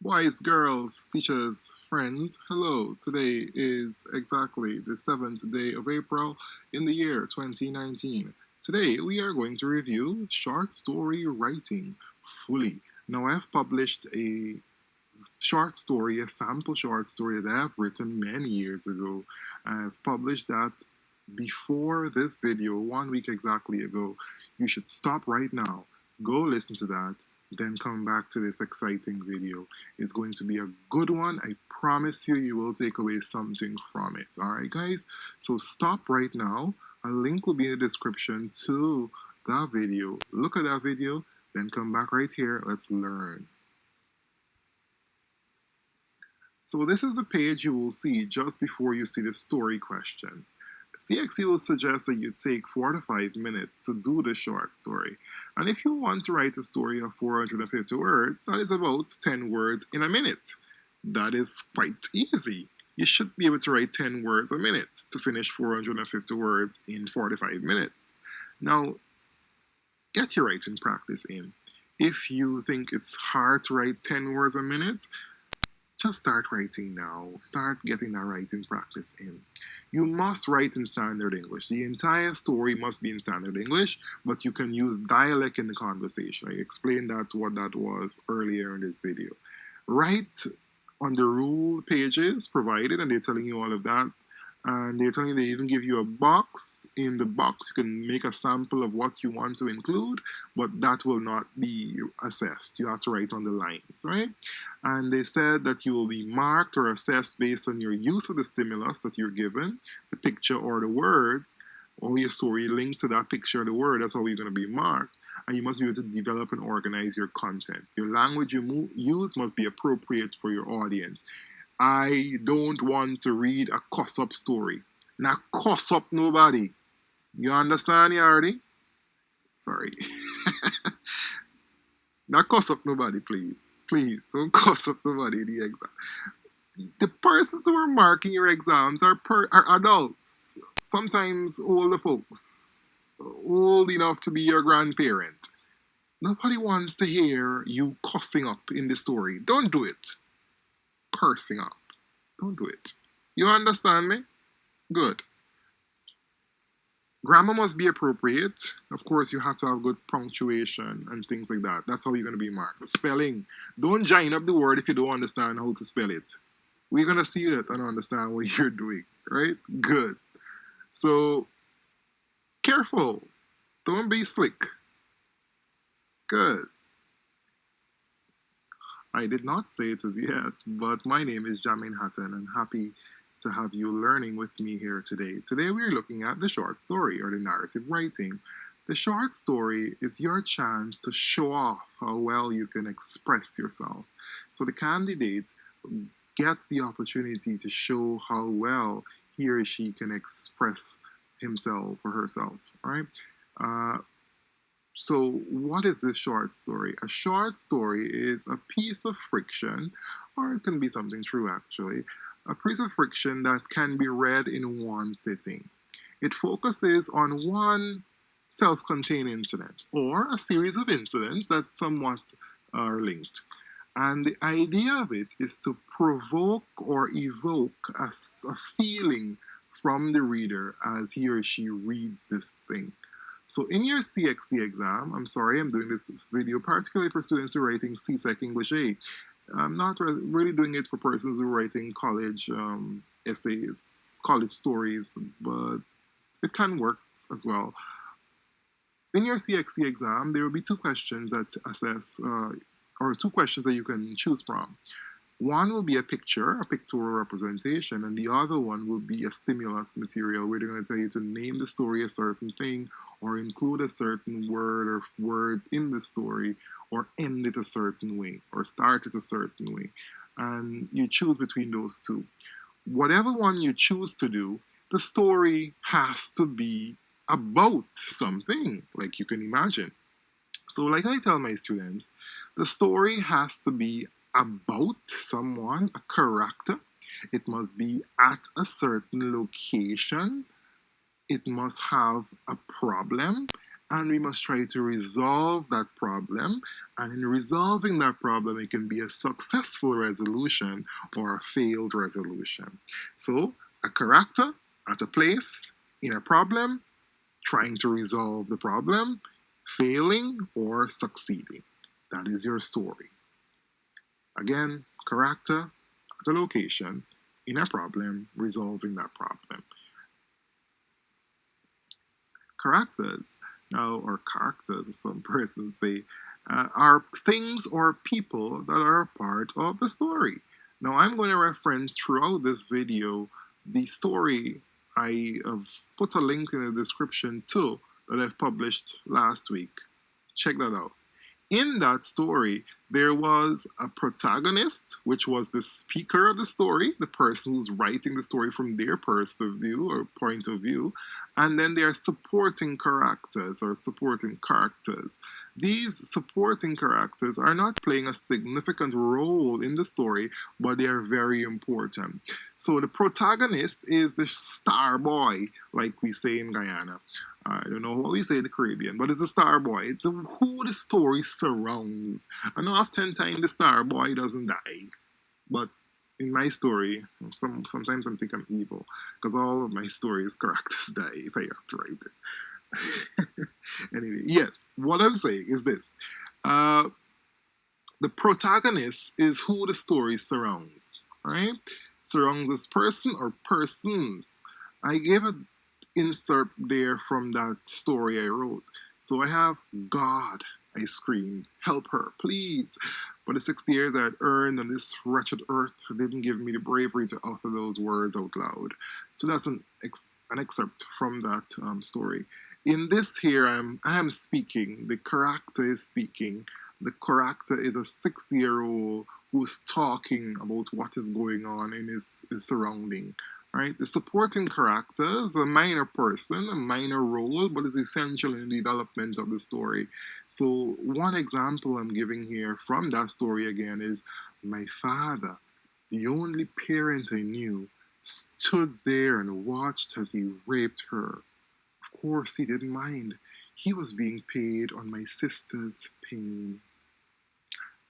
Boys, girls, teachers, friends, hello. Today is exactly the 7th day of April in the year 2019. Today we are going to review short story writing fully. Now, I've published a short story, a sample short story that I've written many years ago. I've published that before this video, 1 week exactly ago. You should stop right now, go listen to that, then come back to this exciting video. It's going to be a good one. I promise you, you will take away something from it. All right, guys? So stop right now. A link will be in the description to that video. Look at that video, then come back right here. Let's learn. So this is the page you will see just before you see the story question. CXC will suggest that you take 4 to 5 minutes to do the short story. And if you want to write a story of 450 words, that is about 10 words in a minute. That is quite easy. You should be able to write 10 words a minute to finish 450 words in 45 minutes. Now, get your writing practice in. If you think it's hard to write 10 words a minute, just start writing now. Start getting that writing practice in. You must write in standard English. The entire story must be in standard English, but you can use dialect in the conversation. I explained what that was earlier in this video. Write on the rule pages provided, and they're telling you all of that. And they're telling you they even give you a box. In the box, you can make a sample of what you want to include, but that will not be assessed. You have to write on the lines, right? And they said that you will be marked or assessed based on your use of the stimulus that you're given, the picture or the words, or your story linked to that picture or the word. That's how you're going to be marked. And you must be able to develop and organize your content. Your language you use must be appropriate for your audience. I don't want to read a cuss-up story. Not cuss up nobody. You understand, Yardi? Sorry. Not cuss up nobody, please. Please, don't cuss up nobody in the exam. The persons who are marking your exams are adults. Sometimes older folks. Old enough to be your grandparent. Nobody wants to hear you cussing up in the story. Don't do it. Cursing up. Don't do it. You understand me? Good. Grammar must be appropriate. Of course, you have to have good punctuation and things like that. That's how you're going to be marked. Spelling. Don't join up the word if you don't understand how to spell it. We're going to see it and understand what you're doing, right? Good. So, careful. Don't be slick. Good. I did not say it as yet, but my name is Jamain Hatton, and happy to have you learning with me here today. Today we are looking at the short story, or the narrative writing. The short story is your chance to show off how well you can express yourself. So the candidate gets the opportunity to show how well he or she can express himself or herself, all right? So, what is this short story? A short story is a piece of friction, or it can be something true actually, a piece of friction that can be read in one sitting. It focuses on one self contained incident or a series of incidents that somewhat are linked. And the idea of it is to provoke or evoke a feeling from the reader as he or she reads this thing. So in your CXC exam, I'm sorry, I'm doing this video particularly for students who are writing CSEC English A. I'm not really doing it for persons who are writing college essays, college stories, but it can work as well. In your CXC exam, there will be 2 questions that assess, or 2 questions that you can choose from. One will be a pictorial representation, and the other one will be a stimulus material where they're going to tell you to name the story a certain thing or include a certain word or words in the story or end it a certain way or start it a certain way. And you choose between those 2. Whatever one you choose to do, the story has to be about something, like you can imagine. So like I tell my students, the story has to be about someone, a character. It must be at a certain location. It must have a problem. and we must try to resolve that problem. And in resolving that problem, it can be a successful resolution or a failed resolution. So, a character at a place in a problem, trying to resolve the problem, failing or succeeding. That is your story. Again, character at a location in a problem, resolving that problem. Characters, now, or characters, as some persons say, are things or people that are a part of the story. Now, I'm going to reference throughout this video the story I have put a link in the description to that I've published last week. Check that out. In that story, there was a protagonist, which was the speaker of the story, the person who's writing the story from their personal view or point of view, and then there are supporting characters or supporting characters. These supporting characters are not playing a significant role in the story, but they are very important. So the protagonist is the star boy, like we say in Guyana. I don't know what we say in the Caribbean, but it's a star boy. It's who the story surrounds. And oftentimes the star boy doesn't die. But in my story, sometimes I'm thinking I'm evil, because all of my stories characters die if I have to write it. Anyway, yes, what I'm saying is this. The protagonist is who the story surrounds, right? Surrounds this person or persons. I gave an insert there from that story I wrote. So I have God, I screamed, help her, please. For the 60 years I had earned on this wretched earth didn't give me the bravery to utter those words out loud. So that's an excerpt from that story. In this here, I am speaking. The character is speaking. The character is a 60-year-old who's talking about what is going on in his surrounding. Right? The supporting character is a minor person, a minor role, but is essential in the development of the story. So one example I'm giving here from that story again is my father, the only parent I knew, stood there and watched as he raped her. Of course, he didn't mind. He was being paid on my sister's pain.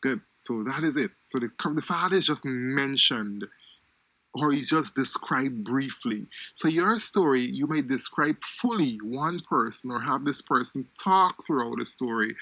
Good. So that is it. So the father is just mentioned, or he's just described briefly. So your story, you may describe fully one person or have this person talk throughout the story,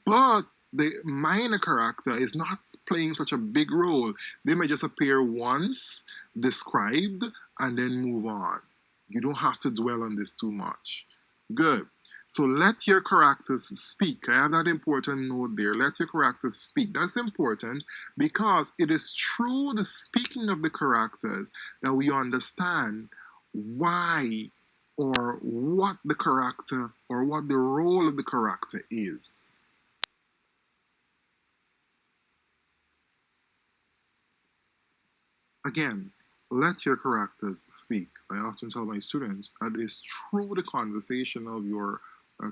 but the minor character is not playing such a big role. They may just appear once, described, and then move on. You don't have to dwell on this too much. Good. So let your characters speak. I have that important note there. Let your characters speak. That's important because it is through the speaking of the characters that we understand why or what the character or what the role of the character is. Again, let your characters speak. I often tell my students that it is through the conversation of your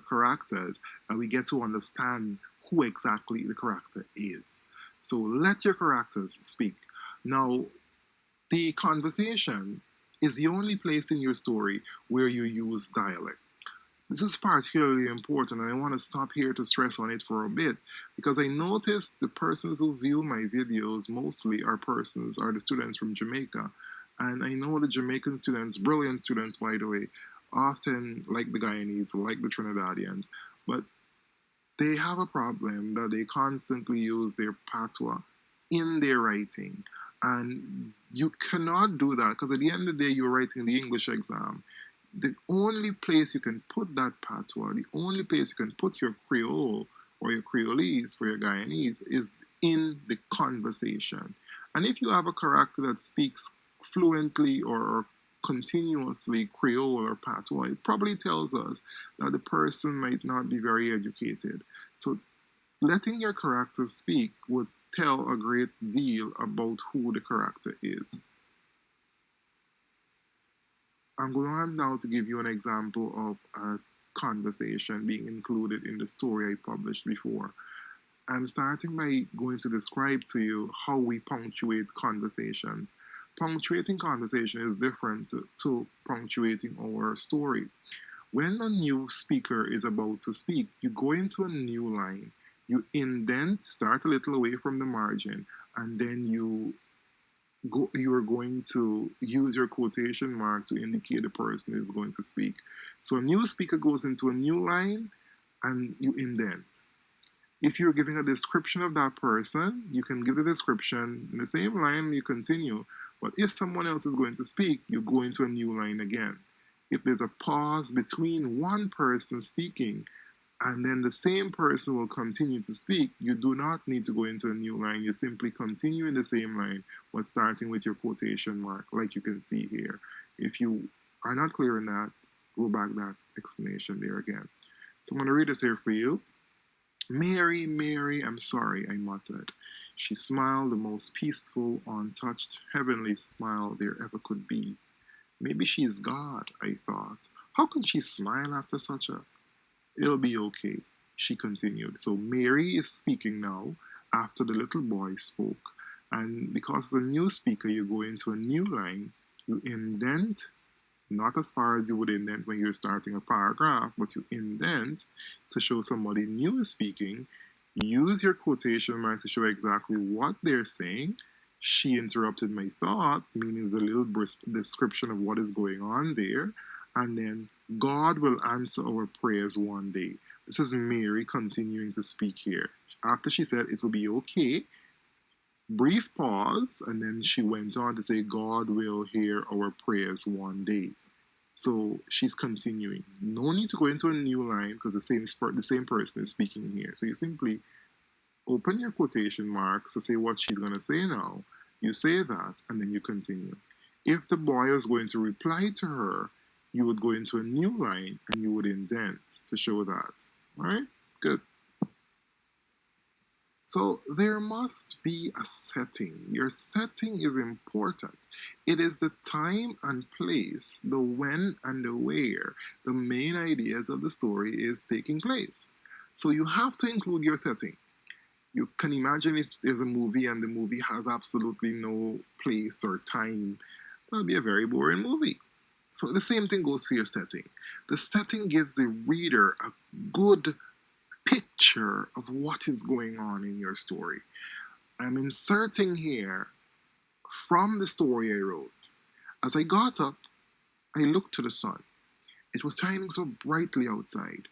characters that we get to understand who exactly the character is. So let your characters speak. Now, the conversation is the only place in your story where you use dialect. This is particularly important, and I want to stop here to stress on it for a bit, because I noticed the persons who view my videos mostly are the students from Jamaica. And I know the Jamaican students, brilliant students by the way, often like the Guyanese, like the Trinidadians, but they have a problem that they constantly use their patois in their writing. And you cannot do that because at the end of the day, you're writing the English exam. The only place you can put that patois, the only place you can put your Creole or your Creolese for your Guyanese is in the conversation. And if you have a character that speaks fluently or continuously Creole or patois, it probably tells us that the person might not be very educated. So letting your character speak would tell a great deal about who the character is. I'm going on now to give you an example of a conversation being included in the story I published before. I'm starting by going to describe to you how we punctuate conversations. Punctuating conversation is different to punctuating our story. When a new speaker is about to speak, you go into a new line, you indent, start a little away from the margin, and then you are going to use your quotation mark to indicate the person is going to speak. So a new speaker goes into a new line and you indent. If you're giving a description of that person, you can give the description in the same line, you continue. But if someone else is going to speak, you go into a new line again. If there's a pause between one person speaking and then the same person will continue to speak, you do not need to go into a new line. You simply continue in the same line, but starting with your quotation mark, like you can see here. If you are not clear on that, go back that explanation there again. So I'm going to read this here for you. Mary, Mary, I'm sorry, I muttered. She smiled the most peaceful, untouched, heavenly smile there ever could be. Maybe she's God, I thought. How can she smile after such a... It'll be okay, she continued. So Mary is speaking now after the little boy spoke. And because it's a new speaker, you go into a new line, you indent, not as far as you would indent when you're starting a paragraph, but you indent to show somebody new is speaking. Use your quotation marks to show exactly what they're saying. She interrupted my thought, meaning the little brisk description of what is going on there. And then God will answer our prayers one day. This is Mary continuing to speak here. After she said it will be okay, brief pause, and then she went on to say God will hear our prayers one day. So she's continuing. No need to go into a new line because the same person is speaking here. So you simply open your quotation marks to say what she's going to say now. You say that, and then you continue. If the boy was going to reply to her, you would go into a new line and you would indent to show that. All right? Good. So there must be a setting. Your setting is important. It is the time and place, the when and the where the main ideas of the story is taking place. So you have to include your setting. You can imagine if there's a movie and the movie has absolutely no place or time, that'll be a very boring movie. So the same thing goes for your setting. The setting gives the reader a good picture of what is going on in your story. I'm inserting here from the story I wrote. As I got up, I looked to the sun. It was shining so brightly outside,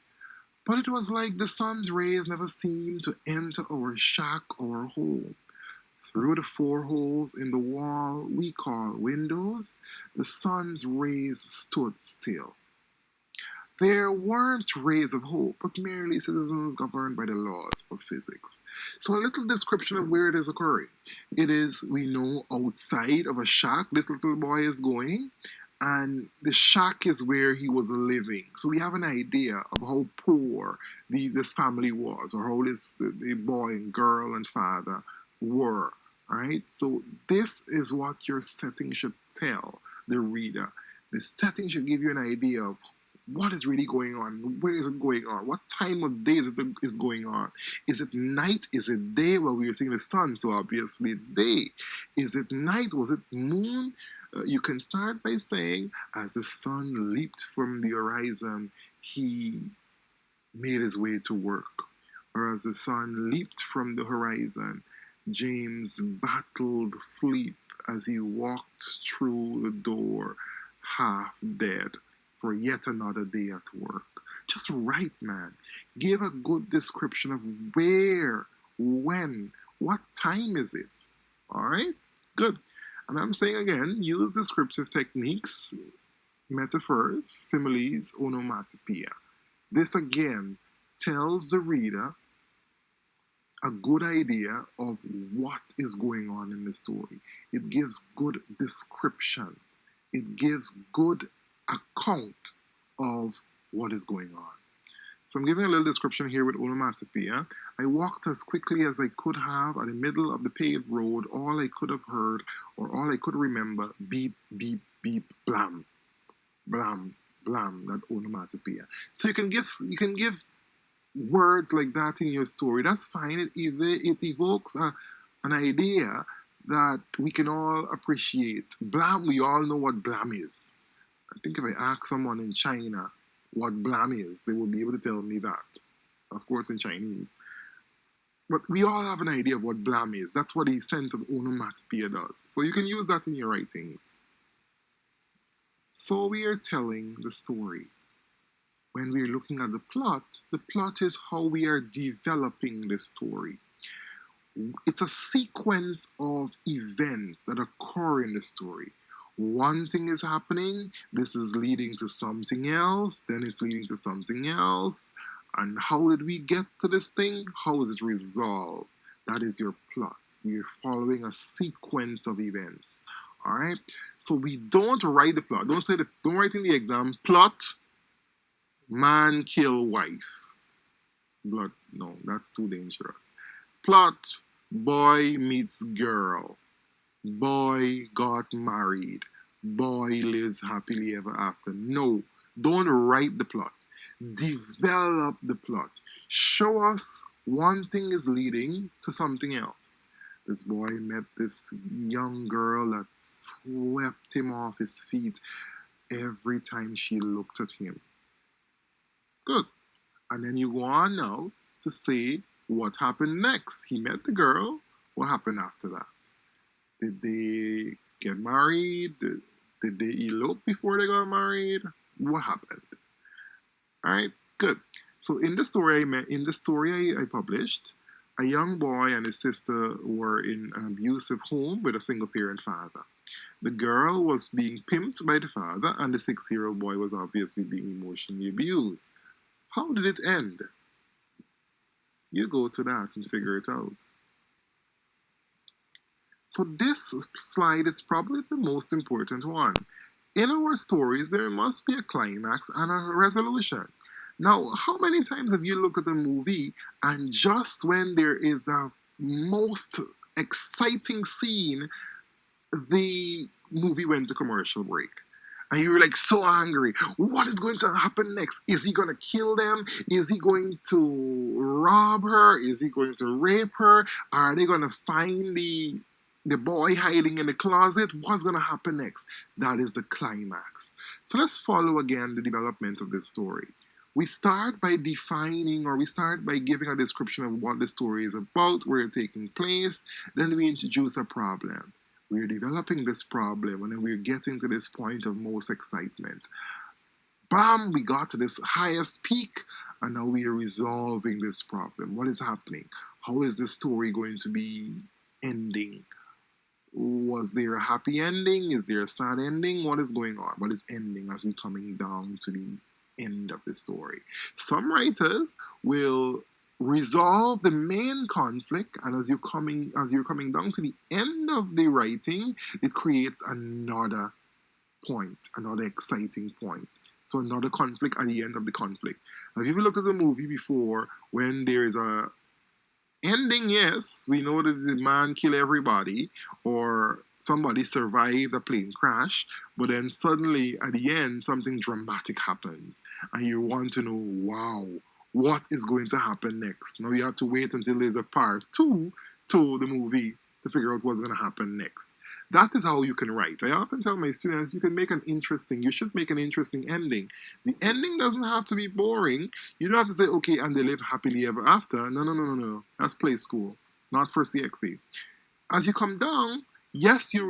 but it was like the sun's rays never seemed to enter our shack or home. Through the 4 holes in the wall we call windows, the sun's rays stood still. There weren't rays of hope, but merely citizens governed by the laws of physics. So a little description of where it is occurring. It is, we know, outside of a shack this little boy is going, and the shack is where he was living. So we have an idea of how poor this family was, or how the boy and girl and father were. Right? So this is what your setting should tell the reader. The setting should give you an idea of what is really going on? Where is it going on? What time of day is going on? Is it night? Is it day? Well, we are seeing the sun, so obviously it's day. Is it night? Was it moon? You can start by saying, as the sun leaped from the horizon, he made his way to work. Or as the sun leaped from the horizon, James battled sleep as he walked through the door, half dead, for yet another day at work. Just write, man. Give a good description of where, when, what time is it. All right? Good. And I'm saying again, use descriptive techniques, metaphors, similes, onomatopoeia. This again tells the reader a good idea of what is going on in the story. It gives good description. It gives good account of what is going on. So I'm giving a little description here with onomatopoeia. I walked as quickly as I could have at the middle of the paved road. All I could have heard, or all I could remember, beep, beep, beep, blam, blam, blam, that onomatopoeia. So you can give words like that in your story. That's fine. It evokes an idea that we can all appreciate. Blam, we all know what blam is. I think if I ask someone in China, what blam is. They will be able to tell me that, of course, in Chinese. But we all have an idea of what blam is. That's what the sense of onomatopoeia does. So you can use that in your writings. So we are telling the story. When we're looking at the plot is how we are developing the story. It's a sequence of events that occur in the story. One thing is happening, this is leading to something else, then it's leading to something else. And how did we get to this thing? How is it resolved? That is your plot. We're following a sequence of events. All right? So we don't write the plot. Don't write in the exam, plot, man kill wife. Blood, no, that's too dangerous. Plot, boy meets girl. Boy got married. Boy lives happily ever after. No, don't write the plot. Develop the plot. Show us one thing is leading to something else. This boy met this young girl that swept him off his feet every time she looked at him. Good. And then you go on now to say what happened next. He met the girl. What happened after that? Did they get married? Did they elope before they got married? What happened? All right, good. So in the story I published, a young boy and his sister were in an abusive home with a single parent father. The girl was being pimped by the father, and the 6-year-old boy was obviously being emotionally abused. How did it end? You go to that and figure it out. So this slide is probably the most important one. In our stories, there must be a climax and a resolution. Now, how many times have you looked at a movie and just when there is the most exciting scene, the movie went to commercial break? And you were like so angry. What is going to happen next? Is he going to kill them? Is he going to rob her? Is he going to rape her? Are they going to find the boy hiding in the closet? What's going to happen next? That is the climax. So let's follow again the development of this story. We start by defining, or we start by giving a description of what the story is about, where it's taking place. Then we introduce a problem. We're developing this problem, and then we're getting to this point of most excitement. Bam, we got to this highest peak, and now we are resolving this problem. What is happening? How is this story going to be ending? Was there a happy ending? Is there a sad ending? What is going on? What is ending as we're coming down to the end of the story? Some writers will resolve the main conflict, and as you're coming down to the end of the writing, it creates another point, another exciting point. So another conflict at the end of the conflict. Have you ever looked at the movie before when there is a ending? Yes, we know that the man killed everybody or somebody survived a plane crash, but then suddenly at the end something dramatic happens and you want to know, wow, what is going to happen next? Now you have to wait until there's a part 2 to the movie to figure out what's going to happen next. That is how you can write. I often tell my students you should make an interesting ending. The ending doesn't have to be boring. You don't have to say, okay, and they live happily ever after. No. That's play school, not for CXC. As you come down, yes, you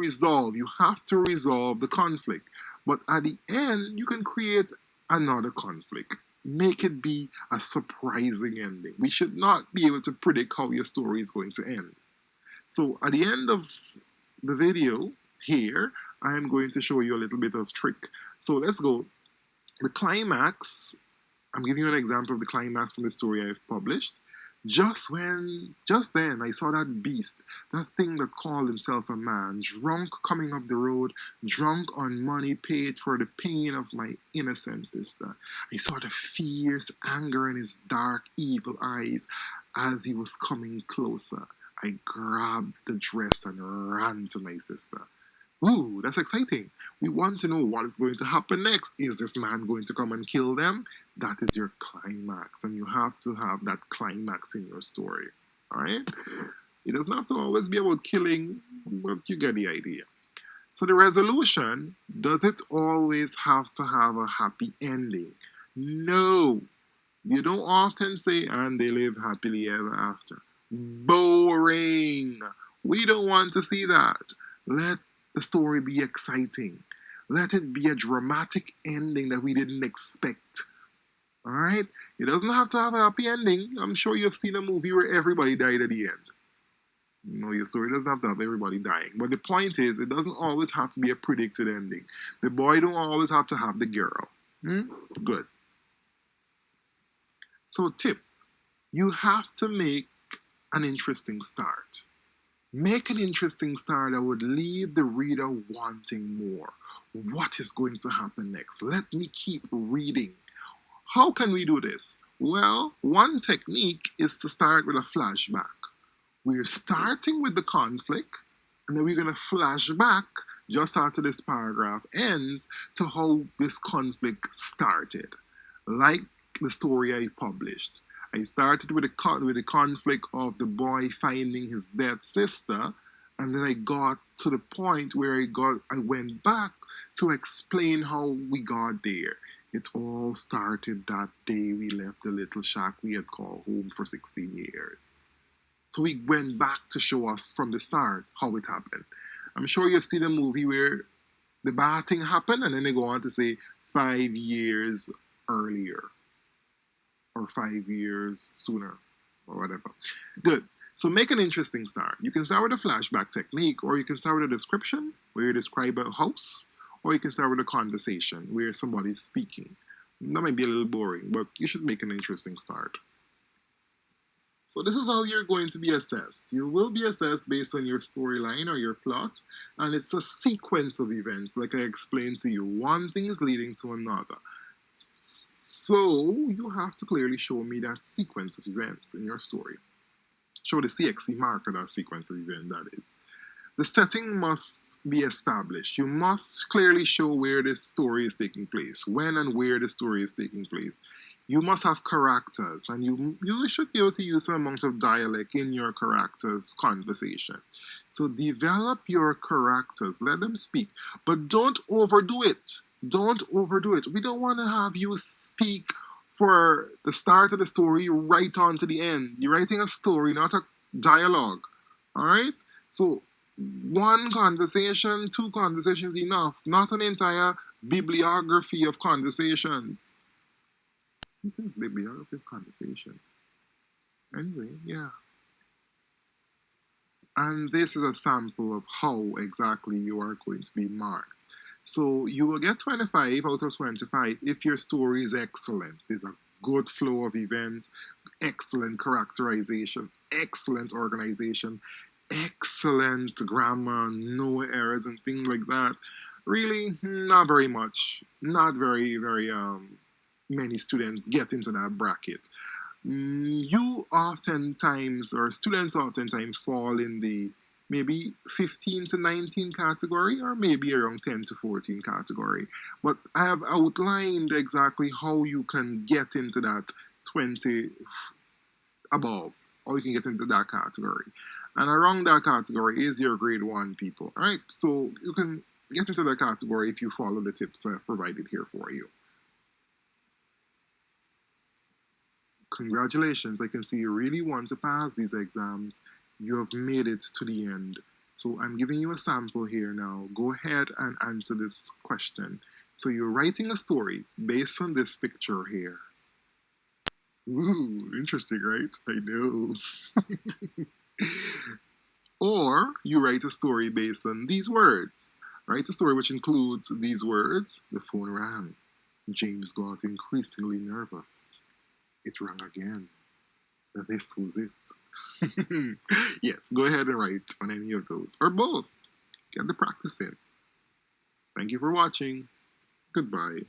have to resolve the conflict. But at the end, you can create another conflict. Make it be a surprising ending. We should not be able to predict how your story is going to end. So at the end of the video here, I am going to show you a little bit of trick. So let's go. The climax, I'm giving you an example of the climax from the story I've published. Just then, I saw that beast, that thing that called himself a man, drunk coming up the road, drunk on money paid for the pain of my innocent sister. I saw the fierce anger in his dark, evil eyes as he was coming closer. I grabbed the dress and ran to my sister. Ooh, that's exciting. We want to know what is going to happen next. Is this man going to come and kill them? That is your climax, and you have to have that climax in your story. All right? It doesn't have to always be about killing, but you get the idea. So the resolution, does it always have to have a happy ending? No, you don't often say, and they live happily ever after. Boring. We don't want to see that. Let the story be exciting. Let it be a dramatic ending that we didn't expect. All right? It doesn't have to have a happy ending. I'm sure you've seen a movie where everybody died at the end. No, your story doesn't have to have everybody dying. But the point is, it doesn't always have to be a predicted ending. The boy don't always have to have the girl. Good. So, tip, you have to make an interesting start. Make an interesting start that would leave the reader wanting more. What is going to happen next? Let me keep reading. How can we do this? Well, one technique is to start with a flashback. We're starting with the conflict, and then we're going to flash back just after this paragraph ends to how this conflict started. Like the story I published. I started with the conflict of the boy finding his dead sister, and then I got to the point where I went back to explain how we got there. It all started that day we left the little shack we had called home for 16 years. So we went back to show us from the start how it happened. I'm sure you've seen a movie where the bad thing happened and then they go on to say 5 years earlier or 5 years sooner or whatever. Good. So make an interesting start. You can start with a flashback technique, or you can start with a description where you describe a house, or you can start with a conversation where somebody's speaking. That might be a little boring, but you should make an interesting start. So this is how you're going to be assessed. You will be assessed based on your storyline or your plot, and it's a sequence of events, like I explained to you. One thing is leading to another. So you have to clearly show me that sequence of events in your story. Show the CXC mark of that sequence of events, that is. The setting must be established. You must clearly show where this story is taking place, when and where the story is taking place. You must have characters, and you should be able to use some amount of dialect in your characters' conversation. So develop your characters, let them speak, but don't overdo it. Don't overdo it. We don't want to have you speak for the start of the story right on to the end. You're writing a story, not a dialogue. All right? So one conversation, two conversations enough, not an entire bibliography of conversations. This is bibliography of conversation. Anyway, yeah. And this is a sample of how exactly you are going to be marked. So you will get 25 out of 25 if your story is excellent. There's a good flow of events, excellent characterization, excellent organization, excellent grammar, no errors and things like that. Really, not very much. Not very many students get into that bracket. You oftentimes, or students oftentimes, fall in the maybe 15 to 19 category, or maybe around 10 to 14 category. But I have outlined exactly how you can get into that 20 above, or you can get into that category. And around that category is your grade 1 people. All right, so you can get into that category if you follow the tips I've provided here for you. Congratulations, I can see you really want to pass these exams. You have made it to the end. So I'm giving you a sample here now. Go ahead and answer this question. So you're writing a story based on this picture here. Ooh, interesting, right? I know. Or you write a story based on these words. Write a story which includes these words. The phone rang. James got increasingly nervous. It rang again. This was it. Yes, go ahead and write on any of those, or both. Get the practice in. Thank you for watching. Goodbye.